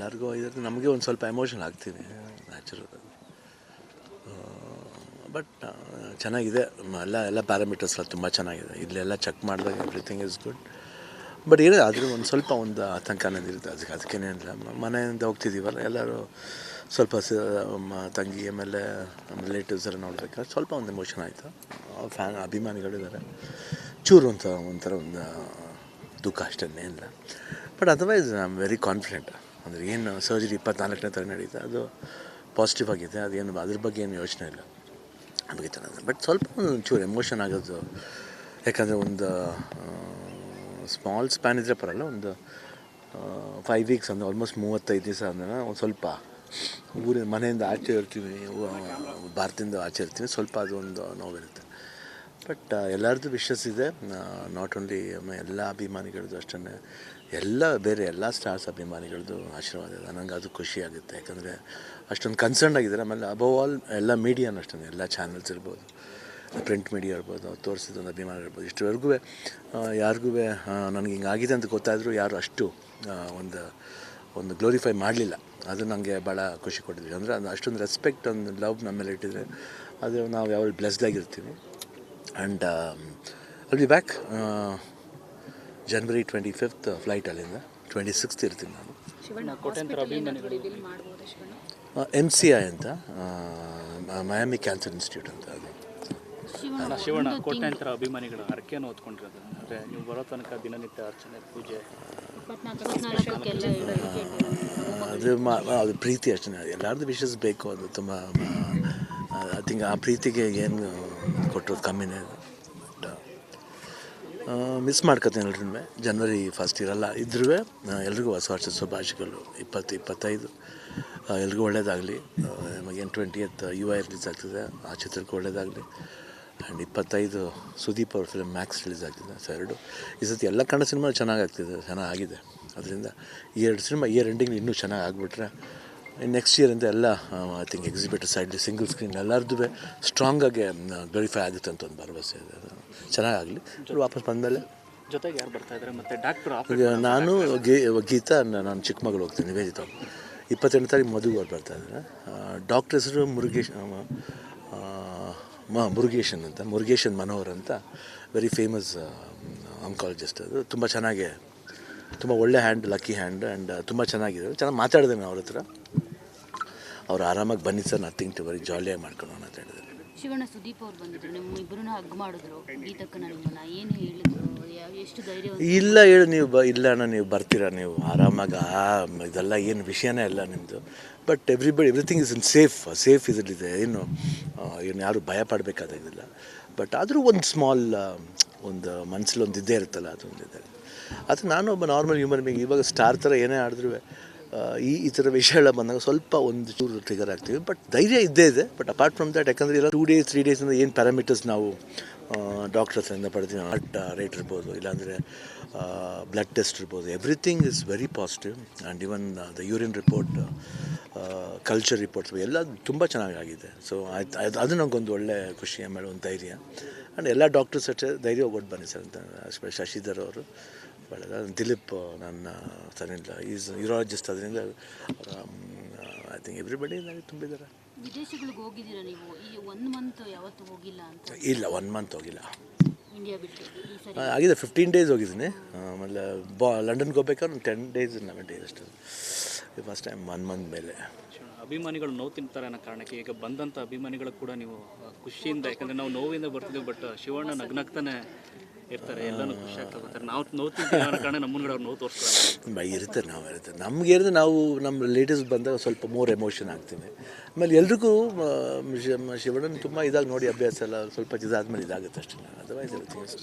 ಎಲ್ಲರಿಗೂ ಇದ್ರೆ ನಮಗೆ ಒಂದು ಸ್ವಲ್ಪ ಎಮೋಷನ್ ಆಗ್ತೀನಿ, ನ್ಯಾಚುರಲ್. ಬಟ್ ಚೆನ್ನಾಗಿದೆ, ಎಲ್ಲ ಪ್ಯಾರಾಮೀಟರ್ಸ್ ಎಲ್ಲ ತುಂಬ ಚೆನ್ನಾಗಿದೆ. ಇಲ್ಲೆಲ್ಲ ಚೆಕ್ ಮಾಡಿದಾಗ ಎವ್ರಿಥಿಂಗ್ ಈಸ್ ಗುಡ್. ಬಟ್ ಏನೇ ಆದರೂ ಒಂದು ಸ್ವಲ್ಪ ಒಂದು ಆತಂಕ ಅನ್ನೋದಿರುತ್ತೆ. ಅದಕ್ಕೇನಿಲ್ಲ, ಮನೆಯಿಂದ ಹೋಗ್ತಿದ್ದೀವಲ್ಲ, ಎಲ್ಲರೂ ಸ್ವಲ್ಪ ತಂಗಿ ಆಮೇಲೆ ನಮ್ಮ ರಿಲೇಟಿವ್ಸ್ ಎಲ್ಲ ನೋಡ್ಬೇಕಾದ್ರೆ ಸ್ವಲ್ಪ ಒಂದು ಎಮೋಷನ್ ಆಯಿತು. ಅಭಿಮಾನಿಗಳಿದ್ದಾರೆ, ಚೂರು ಒಂಥರ ಒಂದು ದುಃಖ ಅಷ್ಟೇ ಇಲ್ಲ. But otherwise I am very confident. ಅಂದರೆ ಏನು ಸರ್ಜರಿ 24ನೇ ತಾರೀಕು ನಡೀತಾ, ಅದು ಪಾಸಿಟಿವ್ ಆಗಿದೆ. ಅದೇನು ಅದ್ರ ಬಗ್ಗೆ ಏನು ಯೋಚನೆ ಇಲ್ಲ, ಅದಕ್ಕೆ ಚೆನ್ನಾಗಿದೆ. ಬಟ್ ಸ್ವಲ್ಪ ಒಂಚೂರು ಎಮೋಷನ್ ಆಗೋದು, ಯಾಕಂದರೆ ಒಂದು ಸ್ಮಾಲ್ ಸ್ಪ್ಯಾನ್ ಇದ್ದರೆ ಪರಲ್ಲ, ಒಂದು 5 ವೀಕ್ಸ್ ಅಂದರೆ ಆಲ್ಮೋಸ್ಟ್ 35 ದಿವಸ ಅಂದರೆ ಒಂದು ಸ್ವಲ್ಪ ಮನೆಯಿಂದ ಆಚೆ ಇರ್ತೀವಿ, ಭಾರತದಿಂದ ಆಚೆ ಇರ್ತೀವಿ, ಸ್ವಲ್ಪ ಅದೊಂದು ನೋವಿರುತ್ತೆ. ಬಟ್ ಎಲ್ಲರದ್ದು ವಿಶಸ್ ಇದೆ, ನಾಟ್ ಓನ್ಲಿ ಎಲ್ಲ ಅಭಿಮಾನಿಗಳದ್ದು ಅಷ್ಟೇ, ಬೇರೆ ಎಲ್ಲ ಸ್ಟಾರ್ಸ್ ಅಭಿಮಾನಿಗಳದ್ದು ಆಶೀರ್ವಾದ ಇದೆ. ನನಗೆ ಅದು ಖುಷಿ ಆಗುತ್ತೆ, ಯಾಕಂದರೆ ಅಷ್ಟೊಂದು ಕನ್ಸರ್ನ್ ಆಗಿದ್ದಾರೆ. ಆಮೇಲೆ ಅಬೋವ್ ಆಲ್ ಎಲ್ಲ ಮೀಡಿಯಾನು ಅಷ್ಟೇ, ಎಲ್ಲ ಚಾನಲ್ಸ್ ಇರ್ಬೋದು, ಪ್ರಿಂಟ್ ಮೀಡಿಯಾ ಇರ್ಬೋದು, ತೋರಿಸಿದೊಂದು ಅಭಿಮಾನ ಇರ್ಬೋದು, ಇಷ್ಟವರೆಗೂ ಯಾರಿಗೂ ನನಗೆ ಹಿಂಗಾಗಿದೆ ಅಂತ ಗೊತ್ತಾದರೂ ಯಾರು ಅಷ್ಟು ಒಂದು ಗ್ಲೋರಿಫೈ ಮಾಡಲಿಲ್ಲ. ಅದು ನನಗೆ ಭಾಳ ಖುಷಿ ಕೊಟ್ಟಿದ್ವಿ. ಅಂದರೆ ಅದು ಅಷ್ಟೊಂದು ರೆಸ್ಪೆಕ್ಟ್, ಒಂದು ಲವ್ ನಮ್ಮ ಮೇಲೆ ಇಟ್ಟಿದ್ರೆ ಅದು ನಾವು ಯಾವಾಗ ಬ್ಲೆಸ್ಡಾಗಿರ್ತೀವಿ. And I'll be back January 25th flight, ಅಲ್ಲಿಂದ 26th ಇರ್ತೀನಿ ನಾನು. MCI ಅಂತ, ಮಯಾಮಿ ಕ್ಯಾನ್ಸರ್ ಇನ್ಸ್ಟಿಟ್ಯೂಟ್ ಅಂತ. ಅದು ಶಿವಣ್ಣ ಕೋಟ್ಯಾಂತರ ಅಭಿಮಾನಿಗಳು ಹರಕೆಯನ್ನು ಹೊತ್ಕೊಂಡಿರೋದು, ಅಂದರೆ ನೀವು ಬರೋ ತನಕ ದಿನನಿತ್ಯ ಅರ್ಚನೆ, ಪೂಜೆ, ಅದು ಪ್ರೀತಿ ಅಷ್ಟೇ. ಎಲ್ಲರದ್ದು ವಿಶಸ್ ಬೇಕು, ಅದು ತುಂಬ ಐ ಥಿಂಕ್ ಆ ಪ್ರೀತಿಗೆ ಏನು ಕೊಟ್ಟರು ಕಮ್ಮಿನೇ. ಮಿಸ್ ಮಾಡ್ಕೊತೀನಿ ಎಲ್ರೂ. January 1st ಇರಲ್ಲ, ಇದ್ರೂ ಎಲ್ರಿಗೂ ಹೊಸ ವರ್ಷದ ಶುಭಾಶಯಗಳು. 2025 ಎಲ್ರಿಗೂ ಒಳ್ಳೇದಾಗಲಿ. ಏನು 20th UI ರಿಲೀಸ್ ಆಗ್ತಿದೆ, ಆ ಚಿತ್ರಕ್ಕೆ ಒಳ್ಳೇದಾಗಲಿ. ಆ್ಯಂಡ್ 25 ಸುದೀಪ್ ಅವ್ರ ಫಿಲ್ಮ್ ಮ್ಯಾಕ್ಸ್ ರಿಲೀಸ್ ಆಗ್ತಿದೆ. ಸೊ ಈ ಸತಿ ಎಲ್ಲ ಕನ್ನಡ ಸಿನಿಮಾ ಚೆನ್ನಾಗಿದೆ. ಅದರಿಂದ ಈ 2 ಸಿನಿಮಾ ಇಯರ್ ಎಂಡಿಂಗ್ ಇನ್ನೂ ಚೆನ್ನಾಗಿ ಆಗಿಬಿಟ್ರೆ ನೆಕ್ಸ್ಟ್ ಇಯರ್ ಅಂತ ಎಲ್ಲ ಐ ಥಿಂಕ್ ಎಕ್ಸಿಬಿಟರ್ ಸೈಡ್ಲಿ ಸಿಂಗಲ್ ಸ್ಕ್ರೀನ್ ಎಲ್ಲರದ್ದು ಸ್ಟ್ರಾಂಗಾಗಿ ಗ್ಲೋರಿಫೈ ಆಗುತ್ತೆ ಅಂತ ಒಂದು ಭರವಸೆ ಇದೆ. ಅದು ಚೆನ್ನಾಗಾಗಲಿ. ವಾಪಸ್ ಬಂದಮೇಲೆ ಜೊತೆಗೆ ಯಾರು ಬರ್ತಾ ಇದ್ದಾರೆ, ಮತ್ತು ಡಾಕ್ಟ್ರು ಈಗ ನಾನು ಗೀತಾ, ನಾನು ಚಿಕ್ಕಮಗಳು ಹೋಗ್ತೀನಿ, ನಿವೇದಿತ. 28ನೇ ತಾರೀಕು ಮದುವೆ ಅವ್ರು ಬರ್ತಾಯಿದ್ದಾರೆ. ಡಾಕ್ಟ್ರ್ ಹೆಸರು ಮುರುಗೇಶನ್ ಮನೋಹರ್ ಅಂತ, ವೆರಿ ಫೇಮಸ್ ಆಂಕಾಲಜಿಸ್ಟ್. ಅದು ತುಂಬ ಒಳ್ಳೆ ಹ್ಯಾಂಡ್, ಲಕ್ಕಿ ಹ್ಯಾಂಡ್. ಆ್ಯಂಡ್ ತುಂಬ ಚೆನ್ನಾಗಿ ಮಾತಾಡಿದೆ ನಾನು ಅವ್ರ ಹತ್ರ. ಅವ್ರು ಆರಾಮಾಗಿ ಬನ್ನಿ ಸರ್, ನಥಿಂಗ್ ಟು ವರಿ, ಜಾಲಿಯಾಗಿ ಮಾಡ್ಕೊಂಡು ಅಂತ ಹೇಳಿದ್ರು. ಶಿವಣ್ಣ, ಸುದೀಪ್ ಅವ್ರು ಬಂದಿದ್ರು, ನಿಮ್ಮ ಇಬ್ಬರನ್ನ ಹಗ್ ಮಾಡಿದ್ರು, ಗೀತಕ್ಕನ ನಿಮ್ಮನ್ನ ಏನು ಹೇಳಿದ್ರು, ಎಷ್ಟು ಧೈರ್ಯ? ಇಲ್ಲ ಹೇಳು ನೀವು, ಇಲ್ಲ ಅಣ್ಣ ನೀವು ಬರ್ತೀರಾ, ನೀವು ಆರಾಮಾಗಿ, ಇದೆಲ್ಲ ಏನು ವಿಷಯನೇ ಅಲ್ಲ ನಿಮ್ಮದು. But everything is in safe ಇದರಲ್ಲಿದೆ. ಏನು ಯಾರು ಭಯ ಪಡಬೇಕಾದಾಗಿಲ್ಲ. ಬಟ್ ಆದರೂ ಒಂದು ಸ್ಮಾಲ್ ಒಂದು ಮನಸ್ಸಲ್ಲಿ ಒಂದು ಇದ್ದೇ ಇರುತ್ತಲ್ಲ, ಅದೊಂದಿದೆ. ಅದು ನಾನು ಒಬ್ಬ ನಾರ್ಮಲ್ ಹ್ಯೂಮನ್ ಬೀಯಿಂಗ್. ಇವಾಗ ಸ್ಟಾರ್ ಥರ ಏನೇ ಆಡಿದ್ರೂ ಈ ಥರ ವಿಷಯಗಳ ಬಂದಾಗ ಸ್ವಲ್ಪ ಒಂದು ಚೂರು ಟ್ರಿಗರ್ ಆಗ್ತೀವಿ. ಬಟ್ ಧೈರ್ಯ ಇದ್ದೇ ಇದೆ. ಬಟ್ ಅಪಾರ್ಟ್ ಫ್ರಮ್ ದ್ಯಾಟ್, ಯಾಕಂದರೆ ಇಲ್ಲ 2 days 3 days ಏನು ಪ್ಯಾರಾಮೀಟರ್ಸ್ ನಾವು ಡಾಕ್ಟರ್ ಹತ್ರದಿಂದ ಪಡ್ತೀವಿ, ಹಾರ್ಟ್ ರೇಟ್ ಇರ್ಬೋದು, ಇಲ್ಲಾಂದರೆ ಬ್ಲಡ್ ಟೆಸ್ಟ್ ಇರ್ಬೋದು, everything is very positive. And even the urine report, culture reports ಎಲ್ಲ ತುಂಬ ಚೆನ್ನಾಗಾಗಿದೆ. ಸೊ ಅದು ನನಗೊಂದು ಒಳ್ಳೆ ಖುಷಿ, ಆಮೇಲೆ ಒಂದು ಧೈರ್ಯ. ಆ್ಯಂಡ್ ಎಲ್ಲ ಡಾಕ್ಟರ್ಸ್ ಅಷ್ಟೇ ಧೈರ್ಯ ಹೋಗ್ಬಿಟ್ಟು ಬನ್ನಿ ಸರ್ ಅಂತ, ಶಶಿಧರ್ ಅವರು ಒಳ್ಳೆದ, ದಿಲೀಪ್ ನನ್ನ ಸರಿಲ್ಲ, ಈಸ್ ಯೂರಾಲಜಿಸ್ಟ್. ಅದರಿಂದ ಐ ಥಿಂಕ್ ಎವ್ರಿಬಡಿ ತುಂಬಿದ್ದಾರೆ. ವಿದೇಶಗಳಿಗೆ ಹೋಗಿದ್ದೀರಾ ನೀವು? ಈ 1 month ಯಾವತ್ತೂ ಹೋಗಿಲ್ಲ ಅಂತ? ಇಲ್ಲ, 1 month ಹೋಗಿಲ್ಲ. ಇಂಡಿಯಾ ಬಿಟ್ಟು ಆಗಿದೆ 15 days ಹೋಗಿದ್ದೀನಿ. ಆಮೇಲೆ ಲಂಡನ್ಗೆ ಹೋಗ್ಬೇಕಾದ್ರೆ ಒಂದು 10 days 11 days ಅಷ್ಟೇ. ಫಸ್ಟ್ ಟೈಮ್ 1 month ಮೇಲೆ. ಅಭಿಮಾನಿಗಳು ನೋವು ತಿಂತಾರೆ ಅನ್ನೋ ಕಾರಣಕ್ಕೆ ಈಗ ಬಂದಂಥ ಅಭಿಮಾನಿಗಳು ಕೂಡ ನೀವು ಖುಷಿಯಿಂದ, ಯಾಕಂದರೆ ನಾವು ನೋವಿಂದ ಬರ್ತಿದ್ದೀವಿ, ಬಟ್ ಶಿವಣ್ಣ ನಗ್ನಾಗ್ತಾನೆ ಇರ್ತಾರೆ, ಎಲ್ಲನೂ ಖುಷಿ ಆಗ್ತಾರೆ. ನಾವು ನೋವು ತಿಂತೀವಿ ಅನ್ನೋ ಕಾರಣ ನಮ್ಮನ್ಗಡೆ ಅವ್ರು ನೋವು ತೋರಿಸ್ತಾರೆ. ಇರುತ್ತೆ ನಮಗೆ ಇರೋದು, ನಾವು ನಮ್ಮ ರಿಲೇಟಿವ್ಸ್ ಬಂದಾಗ ಸ್ವಲ್ಪ ಮೋರ್ ಎಮೋಷನ್ ಆಗ್ತೀವಿ. ಆಮೇಲೆ ಎಲ್ರಿಗೂ ಶಿವಣ್ಣನ ತುಂಬ ಇದಾಗಿ ನೋಡಿ ಅಭ್ಯಾಸ ಎಲ್ಲ, ಸ್ವಲ್ಪ ಇದಾದ್ಮೇಲೆ ಇದಾಗುತ್ತೆ ಅಷ್ಟೇ. ಅದರ್ವೈಸ್ ಇರುತ್ತೆ.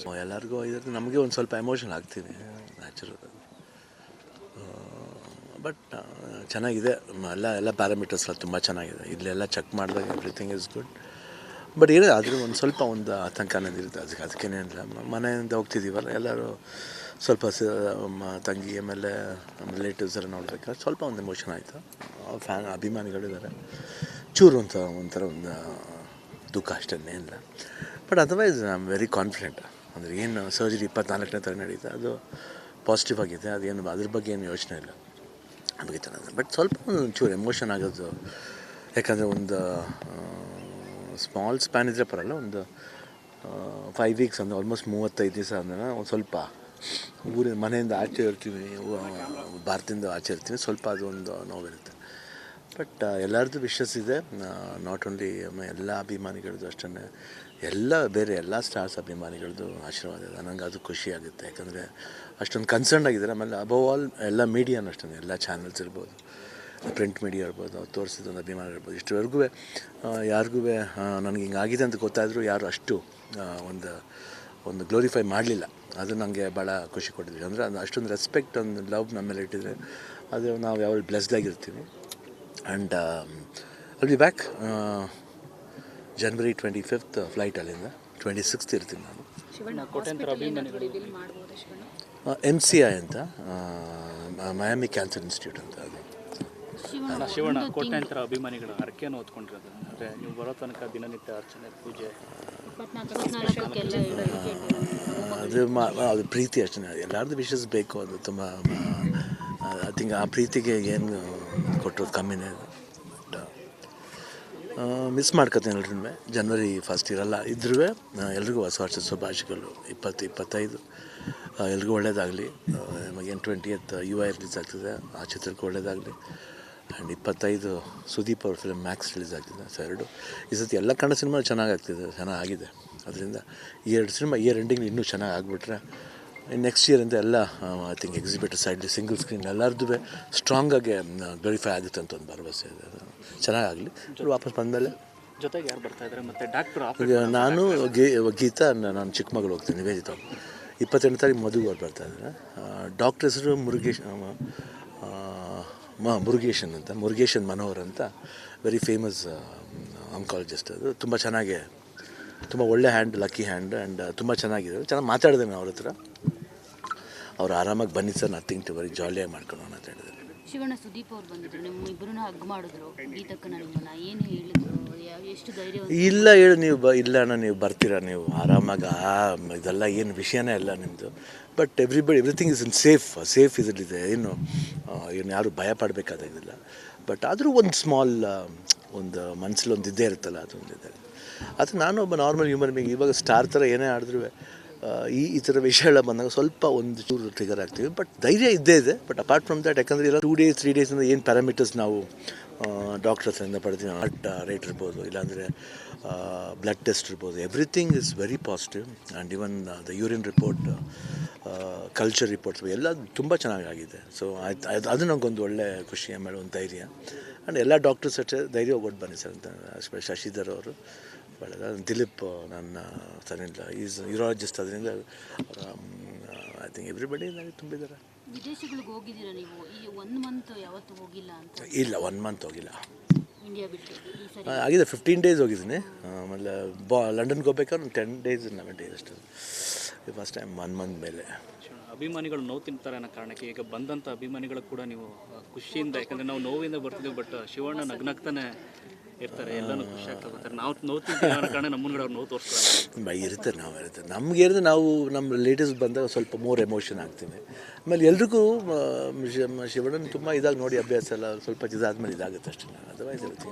ಎಲ್ಲರಿಗೂ ಇರೋದು, ನಮಗೆ ಒಂದು ಸ್ವಲ್ಪ ಎಮೋಷನ್ ಆಗ್ತೀವಿ, ನ್ಯಾಚುರಲ್. ಬಟ್ ಚೆನ್ನಾಗಿದೆ, ಎಲ್ಲ ಪ್ಯಾರಾಮೀಟರ್ಸ್ ಎಲ್ಲ ತುಂಬ ಚೆನ್ನಾಗಿದೆ. ಇಲ್ಲೆಲ್ಲ ಚೆಕ್ ಮಾಡಿದಾಗ ಎವ್ರಿಥಿಂಗ್ ಈಸ್ ಗುಡ್. ಬಟ್ ಏನೇ ಆದರೂ ಒಂದು ಸ್ವಲ್ಪ ಒಂದು ಆತಂಕ ಅನ್ನೋದಿರುತ್ತೆ. ಅದಕ್ಕೇನಿಲ್ಲ, ಮನೆಯಿಂದ ಹೋಗ್ತಿದ್ದೀವಲ್ಲ, ಎಲ್ಲರೂ ಸ್ವಲ್ಪ ತಂಗಿ ಆಮೇಲೆ ನಮ್ಮ ರಿಲೇಟಿವ್ಸ್ ಎಲ್ಲ ನೋಡ್ಬೇಕಾದ್ರೆ ಸ್ವಲ್ಪ ಒಂದು ಎಮೋಷನ್ ಆಯಿತು. ಅಭಿಮಾನಿಗಳಿದ್ದಾರೆ, ಚೂರು ಒಂಥರ ಒಂದು ದುಃಖ ಅಷ್ಟೇ ಇಲ್ಲ. But otherwise I am very confident. ಅಂದರೆ ಏನು ಸರ್ಜರಿ 24ನೇ ತಾರೀಕು ನಡೀತಾ, ಅದು ಪಾಸಿಟಿವ್ ಆಗಿದೆ. ಅದೇನು ಅದ್ರ ಬಗ್ಗೆ ಏನು ಯೋಚನೆ ಇಲ್ಲ, ನಮಗೆ ಚೆನ್ನಾಗಿದೆ. ಬಟ್ ಸ್ವಲ್ಪ ಒಂಚೂರು ಎಮೋಷನ್ ಆಗೋದು, ಯಾಕಂದರೆ ಒಂದು ಸ್ಮಾಲ್ ಸ್ಪ್ಯಾನ್ ಇದ್ದರೆ ಪರಲ್ಲ, ಒಂದು 5 ವೀಕ್ಸ್ ಅಂದರೆ ಆಲ್ಮೋಸ್ಟ್ 35 ದಿವಸ ಅಂದರೆ ಒಂದು ಸ್ವಲ್ಪ ಊರಿನ ಮನೆಯಿಂದ ಆಚೆ ಇರ್ತೀವಿ, ಭಾರತದಿಂದ ಆಚೆ ಇರ್ತೀವಿ, ಸ್ವಲ್ಪ ಅದೊಂದು ನೋವಿರುತ್ತೆ. ಬಟ್ ಎಲ್ಲರದ್ದು ವಿಶಸ್ ಇದೆ, ನಾಟ್ ಓನ್ಲಿ ಎಲ್ಲ ಅಭಿಮಾನಿಗಳದ್ದು ಅಷ್ಟೇ, ಬೇರೆ ಎಲ್ಲ ಸ್ಟಾರ್ಸ್ ಅಭಿಮಾನಿಗಳದ್ದು ಆಶೀರ್ವಾದ ಇದೆ. ನನಗೆ ಅದು ಖುಷಿ ಆಗುತ್ತೆ, ಯಾಕಂದರೆ ಅಷ್ಟೊಂದು ಕನ್ಸರ್ನ್ ಆಗಿದ್ದಾರೆ. ಆಮೇಲೆ ಅಬವ್ ಆಲ್ ಎಲ್ಲ ಮೀಡಿಯಾನು ಅಷ್ಟೇ, ಎಲ್ಲ ಚಾನಲ್ಸ್ ಇರ್ಬೋದು, ಪ್ರಿಂಟ್ ಮೀಡಿಯಾ ಇರ್ಬೋದು, ಅವ್ರು ತೋರಿಸಿದೊಂದು ಅಭಿಮಾನ ಇರ್ಬೋದು, ಇಷ್ಟವರೆಗೂ ಯಾರಿಗೂ ನನಗೆ ಹಿಂಗಾಗಿದೆ ಅಂತ ಗೊತ್ತಾದರೂ ಯಾರು ಅಷ್ಟು ಒಂದು ಗ್ಲೋರಿಫೈ ಮಾಡಲಿಲ್ಲ. ಅದು ನನಗೆ ಭಾಳ ಖುಷಿ ಕೊಟ್ಟಿದ್ವಿ. ಅಂದರೆ ಅದು ಅಷ್ಟೊಂದು ರೆಸ್ಪೆಕ್ಟ್, ಒಂದು ಲವ್ ನಮ್ಮ ಮೇಲೆ ಇಟ್ಟಿದ್ರೆ ಅದು ನಾವು ಯಾವಾಗ ಬ್ಲೆಸ್ಡಾಗಿರ್ತೀವಿ. And I'll be back January 25th flight, ಅಲ್ಲಿಂದ 26th ಇರ್ತೀನಿ ನಾನು. ಕೋಟ್ಯಾಂತರ ಅಭಿಮಾನಿಗಳು MCI ಅಂತ, ಮಯಾಮಿ ಕ್ಯಾನ್ಸರ್ ಇನ್ಸ್ಟಿಟ್ಯೂಟ್ ಅಂತ. ಅದು ಶಿವಣ್ಣ ಕೋಟ್ಯಾಂತರ ಅಭಿಮಾನಿಗಳ ಹರಕೆಯನ್ನು ಹೊತ್ಕೊಂಡಿರೋದು, ಅಂದರೆ ನೀವು ಬರೋ ತನಕ ದಿನನಿತ್ಯ ಅರ್ಚನೆ, ಪೂಜೆ, ಅದು ಪ್ರೀತಿ ಅಷ್ಟೇ. ಎಲ್ಲರದ್ದು ವಿಶಸ್ ಬೇಕು, ಅದು ತುಂಬ ಐ ಥಿಂಕ್ ಆ ಪ್ರೀತಿಗೆ ಏನು ಕೊಟ್ಟರೋದು ಕಮ್ಮಿನೇ. ಮಿಸ್ ಮಾಡ್ಕೊತೀನಿ ಎಲ್ರೂ. January 1st ಇರಲ್ಲ, ಇದ್ರೂ ಎಲ್ರಿಗೂ ಹೊಸ ವರ್ಷದ ಶುಭಾಶಯಗಳು. 2025 ಎಲ್ರಿಗೂ ಒಳ್ಳೇದಾಗಲಿ. ಏನು 20th UI ರಿಲೀಸ್ ಆಗ್ತಿದೆ, ಆ ಚಿತ್ರಕ್ಕೆ ಒಳ್ಳೇದಾಗಲಿ. ಆ್ಯಂಡ್ 25 ಸುದೀಪ್ ಅವ್ರ ಫಿಲ್ಮ್ ಮ್ಯಾಕ್ಸ್ ರಿಲೀಸ್ ಆಗ್ತಿದೆ. ಸೊ ಎರಡು ಈ ಸತಿ ಎಲ್ಲ ಕನ್ನಡ ಸಿನಿಮಾ ಚೆನ್ನಾಗಿದೆ. ಅದರಿಂದ ಈ 2 ಸಿನಿಮಾ ಇಯರ್ ಎಂಡಿಂಗ್ ಇನ್ನೂ ಚೆನ್ನಾಗಿ ಆಗಿಬಿಟ್ರೆ ನೆಕ್ಸ್ಟ್ ಇಯರ್ ಅಂತ ಎಲ್ಲ ಐ ಥಿಂಕ್ ಎಕ್ಸಿಬಿಟರ್ ಸೈಡ್ಲಿ ಸಿಂಗಲ್ ಸ್ಕ್ರೀನ್ ಎಲ್ಲರದ್ದು ಸ್ಟ್ರಾಂಗಾಗಿ ಗ್ಲೋರಿಫೈ ಆಗುತ್ತೆ ಅಂತ ಒಂದು ಭರವಸೆ ಇದೆ. ಚೆನ್ನಾಗಾಗಲಿ. ವಾಪಸ್ ಬಂದಮೇಲೆ ಜೊತೆಗೆ ಯಾರು ಬರ್ತಾ ಇದ್ದಾರೆ, ಮತ್ತು ಡಾಕ್ಟ್ರು ಈಗ ನಾನು ಗೀತಾ, ನಾನು ಚಿಕ್ಕಮಗಳು ಹೋಗ್ತೀನಿ, ನಿವೇದಿತಾ. 28ನೇ ತಾರೀಕು ಮದುವೆ ಅವ್ರು ಬರ್ತಾ ಇದ್ದಾರೆ. ಡಾಕ್ಟ್ರ್ ಹೆಸರು ಮುರುಗೇಶನ್ ಮನೋಹರ್ ಅಂತ, ವೆರಿ ಫೇಮಸ್ ಆಂಕಾಲಜಿಸ್ಟ್. ಅದು ತುಂಬ ಚೆನ್ನಾಗಿ, ತುಂಬ ಒಳ್ಳೆ ಹ್ಯಾಂಡ್, ಲಕ್ಕಿ ಹ್ಯಾಂಡ್. ಆ್ಯಂಡ್ ತುಂಬ ಚೆನ್ನಾಗಿ ಮಾತಾಡಿದೆ ನಾನು ಅವ್ರ ಹತ್ರ. ಅವ್ರು ಆರಾಮಾಗಿ ಬನ್ನಿ ಸರ್, ನಥಿಂಗ್ ಟು ವರಿ, ಜಾಲಿಯಾಗಿ ಮಾಡ್ಕೊಂಡು ಅಂತ ಹೇಳಿದ್ರು. ಶಿವಣ್ಣ, ಸುದೀಪ್ ಅವ್ರು ಬಂದಿದ್ರು, ನಿಮ್ಮ ಇಬ್ಬರನ್ನ ಹಗ್ ಮಾಡಿದ್ರು, ಗೀತಕ್ಕನ ನಿಮ್ಮನ್ನ ಏನು ಹೇಳಿದ್ರು, ಎಷ್ಟು ಧೈರ್ಯ? ಇಲ್ಲ ಹೇಳಿ ನೀವು ಇಲ್ಲ ಅಣ್ಣ, ನೀವು ಬರ್ತೀರಾ, ನೀವು ಆರಾಮಾಗಿ, ಇದೆಲ್ಲ ಏನು ವಿಷಯನೇ ಅಲ್ಲ ನಿಮ್ಮದು. But everything is in safe ಇದರಲ್ಲಿದೆ. ಏನು ಯಾರು ಭಯ ಪಡಬೇಕಾದಾಗಿಲ್ಲ. ಬಟ್ ಆದರೂ ಒಂದು ಸ್ಮಾಲ್ ಒಂದು ಮನಸ್ಸಲ್ಲಿ ಒಂದು ಇದ್ದೇ ಇರುತ್ತಲ್ಲ, ಅದೊಂದಿದೆ. ಅದು ನಾನು ಒಬ್ಬ ನಾರ್ಮಲ್ ಹ್ಯೂಮನ್ ಬೀಯಿಂಗ್. ಇವಾಗ ಸ್ಟಾರ್ ಥರ ಏನೇ ಆಡಿದ್ರೂ ಈ ಥರ ವಿಷಯಗಳ ಬಂದಾಗ ಸ್ವಲ್ಪ ಒಂದು ಚೂರು ಟ್ರಿಗರ್ ಆಗ್ತೀವಿ. ಬಟ್ ಧೈರ್ಯ ಇದ್ದೇ ಇದೆ. ಬಟ್ ಅಪಾರ್ಟ್ ಫ್ರಮ್ ದ್ಯಾಟ್, ಯಾಕಂದರೆ ಇಲ್ಲ 2 days 3 days ಅಂದರೆ ಏನು ಪ್ಯಾರಾಮೀಟರ್ಸ್ ನಾವು ಡಾಕ್ಟರ್ ಹತ್ರದಿಂದ ಪಡ್ತೀವಿ, ಹಾರ್ಟ್ ರೇಟ್ ಇರ್ಬೋದು, ಇಲ್ಲಾಂದರೆ ಬ್ಲಡ್ ಟೆಸ್ಟ್ ಇರ್ಬೋದು, everything is very positive. And even the urine report, culture reports ಎಲ್ಲ ತುಂಬ ಚೆನ್ನಾಗಿದೆ. ಸೊ ಅದು ನನಗೊಂದು ಒಳ್ಳೆ ಖುಷಿ, ಆಮೇಲೆ ಒಂದು ಧೈರ್ಯ. ಆ್ಯಂಡ್ ಎಲ್ಲ ಡಾಕ್ಟರ್ಸ್ ಅಷ್ಟೇ ಧೈರ್ಯ ಹೋಗ್ಬಿಟ್ಟು ಬನ್ನಿ ಸರ್ ಅಂತ, ಶಶಿಧರ್ ಅವರು ಒಳ್ಳೆದ, ದಿಲೀಪ್ ನನ್ನ ಸರಿಲ್ಲ, ಈಸ್ ಯೂರಾಲಜಿಸ್ಟ್. ಅದರಿಂದ ಐ ಥಿಂಕ್ ಎವ್ರಿಬಡಿ ತುಂಬಿದ್ದಾರೆ. ವಿದೇಶಗಳಿಗೆ ಹೋಗಿದ್ದೀರಾ ನೀವು? ಈ 1 month ಯಾವತ್ತೂ ಹೋಗಿಲ್ಲ ಅಂತ? ಇಲ್ಲ, 1 month ಹೋಗಿಲ್ಲ. ಇಂಡಿಯಾ ಬಿಟ್ಟು ಈ ಸರಿ ಆಗಿದೆ 15 days ಹೋಗಿದ್ದೀನಿ. ಆಮೇಲೆ ಲಂಡನ್ಗೆ ಹೋಗ್ಬೇಕಾದ್ರೆ ಒಂದು 10 days 11 days ಅಷ್ಟೇ. ಫಸ್ಟ್ ಟೈಮ್ 1 month ಮೇಲೆ. ಅಭಿಮಾನಿಗಳು ನೋವು ತಿಂತಾರೆ ಅನ್ನೋ ಕಾರಣಕ್ಕೆ ಈಗ ಬಂದಂಥ ಅಭಿಮಾನಿಗಳು ಕೂಡ ನೀವು ಖುಷಿಯಿಂದ, ಯಾಕಂದರೆ ನಾವು ನೋವಿಂದ ಬರ್ತಿದ್ದೀವಿ, ಬಟ್ ಶಿವಣ್ಣ ನಗ್ನಗ್ತಾನೆ ಇರ್ತಾರೆ, ಎಲ್ಲನೂ ಖುಷಿ ಆಗ್ತಾ ಬರ್ತಾರೆ. ನಾವು ನೋವು ತಿಂತೀವಿ ಅನ್ನೋ ಕಾರಣ ನಮ್ಮನ್ಗಡೆ ಅವ್ರು ನೋವು ತೋರಿಸ್ತಾರೆ. ಇರುತ್ತೆ, ನಮಗೆ ಇರುತ್ತೆ. ನಾವು ನಮ್ಮ ರಿಲೇಟಿವ್ಸ್ ಬಂದಾಗ ಸ್ವಲ್ಪ ಮೋರ್ ಎಮೋಷನ್ ಆಗ್ತೀವಿ. ಆಮೇಲೆ ಎಲ್ರಿಗೂ ಶಿವಣ್ಣನ ತುಂಬ ಇದಾಗಿ ನೋಡಿ ಅಭ್ಯಾಸ ಎಲ್ಲ ಸ್ವಲ್ಪ ಇದಾದ್ಮೇಲೆ ಇದಾಗುತ್ತೆ ಅಷ್ಟೇ. ಅದರ್ವೈಸ್ ಇರುತ್ತೆ.